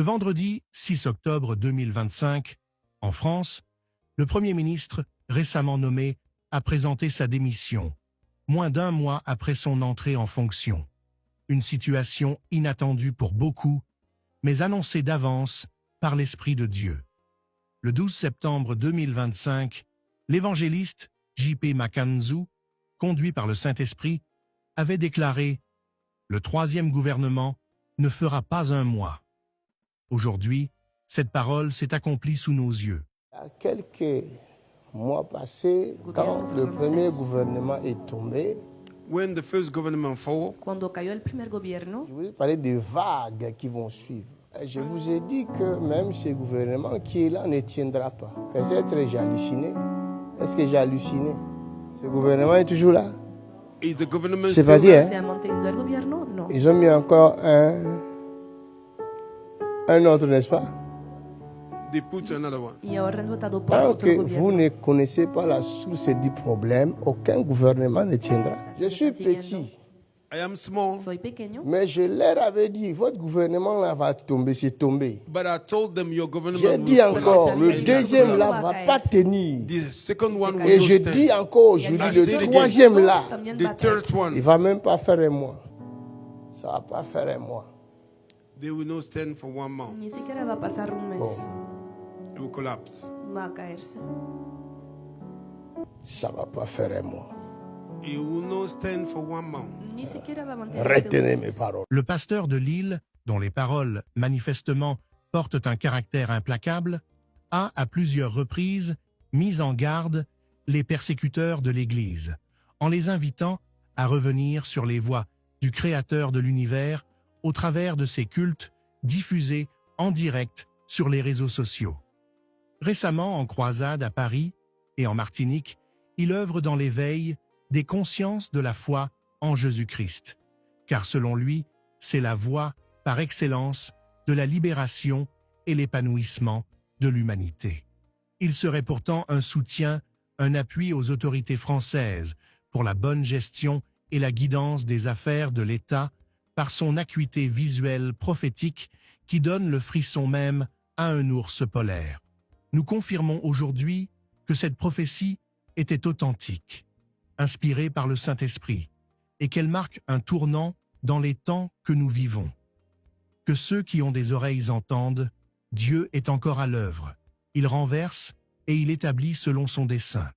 Ce vendredi 6 octobre 2025, en France, le Premier ministre, récemment nommé, a présenté sa démission, moins d'un mois après son entrée en fonction. Une situation inattendue pour beaucoup, mais annoncée d'avance par l'Esprit de Dieu. Le 12 septembre 2025, l'évangéliste J.P. Makanzu, conduit par le Saint-Esprit, avait déclaré « Le troisième gouvernement ne fera pas un mois ». Aujourd'hui, cette parole s'est accomplie sous nos yeux. Il y a quelques mois passés, quand le premier gouvernement est tombé, When the first government fall, Cuando cayó el primer gobierno, je voulais parler des vagues qui vont suivre. Et je vous ai dit que même ce gouvernement qui est là ne tiendra pas. Peut-être j'ai halluciné. Est-ce que j'ai halluciné? Ce gouvernement est toujours là. is the government C'est still pas dit, there? ¿se hein? ha mantenido el gobierno? No. Ils ont mis encore un autre, n'est-ce pas? They put another one. Y ahora han votado por Tant otro que vous gobierno. ne connaissez pas la source du problème, aucun gouvernement ne tiendra. Je suis petit, I am small, Soy pequeño, mais je leur avais dit, votre gouvernement là va tomber, c'est tombé. but I told them your government J'ai will dit collapse. encore, le collapse. deuxième là Collapse. va pas tenir. The second one Et will je not stand. dis encore aujourd'hui, I say it le again. troisième là, también The va a third il one, va même pas faire un mois. Ça va pas faire un mois. they will not stand for 1 month. Ni siquiera va a pasar un mes. It will collapse. Va a caerse. Ça va pas faire un mois. It will not stand for 1 month. Ni siquiera va a mantenerse Retenez un mes mes. paroles. Le pasteur de Lille, dont les paroles, manifestement, portent un caractère implacable, a, à plusieurs reprises, mis en garde les persécuteurs de l'Église, en les invitant à revenir sur les voies du Créateur de l'univers au travers de ses cultes diffusés en direct sur les réseaux sociaux. Récemment, en croisade à Paris et en Martinique, il œuvre dans l'éveil des consciences de la foi en Jésus-Christ, car selon lui, c'est la voie par excellence de la libération et l'épanouissement de l'humanité. Il serait pourtant un soutien, un appui aux autorités françaises pour la bonne gestion et la guidance des affaires de l'État par son acuité visuelle prophétique qui donne le frisson même à un ours polaire. Nous confirmons aujourd'hui que cette prophétie était authentique, inspirée par le Saint-Esprit, et qu'elle marque un tournant dans les temps que nous vivons. Que ceux qui ont des oreilles entendent, Dieu est encore à l'œuvre. Il renverse et il établit selon son dessein.